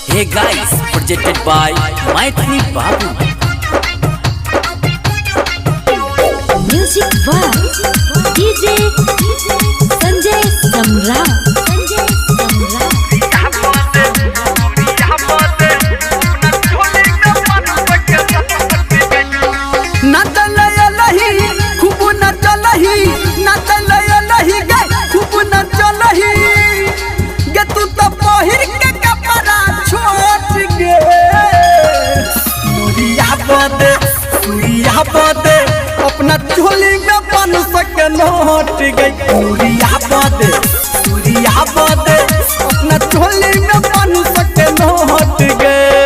Hey guys, presented by Maithili Babu. Music by DJ Sanjay Samra. अपना चोली में बन सके नोट गई सूर्या बदे अपना चोली में बन सके नोट गए।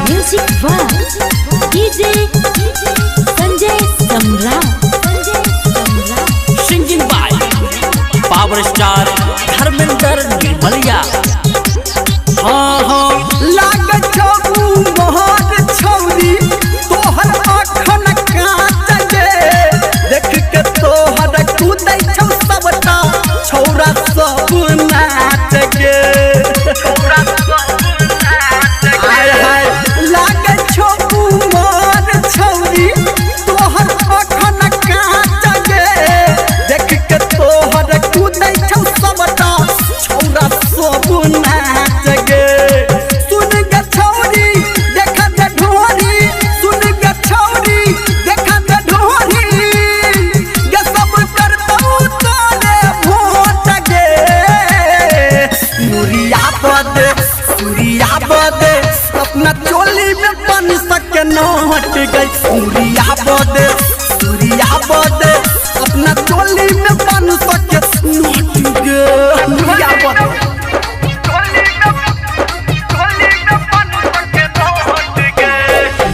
Music by DJ Sanjay Samra. Singing by Power Star Dharmender Nirmaliya. हाँ हाँ लाग छबू मोहर छौरी तोहर अखन काट गे देख के तोहर कूदै छौ सबटा छौरा सब नाच गे। हाय हाय लाग छबू मोहर छौरी तोहर अखन काट गे देख के तोहर कूदै छौ सबटा छौरा सब नाच गे। अपना चोली में बन सके नोट गई सूर्या बदे अपना चोली में बन सके नोट गए।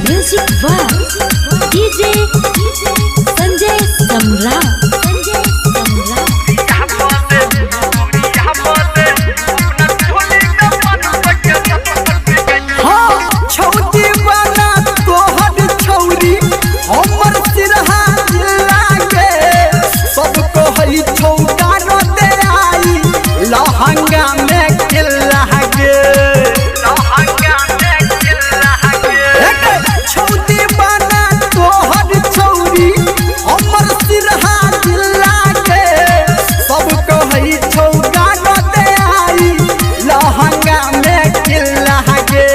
Music by DJ Sanjay Samra. लहंगा में छौती बना तोहर छौरी हमर सिरहा जिला के सब कहई छौका दे आई लहंगा में किला गे।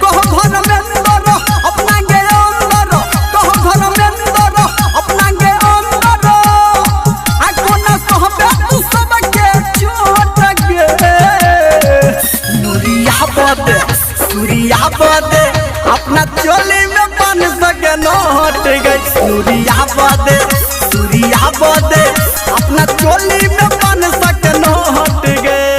कह घर में अंदर अपना गे अंदर कह घर में अंदर अपना गे अंदर आ कोना कहबे तू सबके चोट गे। सूर्या बदे अपना चोली में बन सके नोट गई सूर्या बदे अपना चोली में बन सके नोट गए।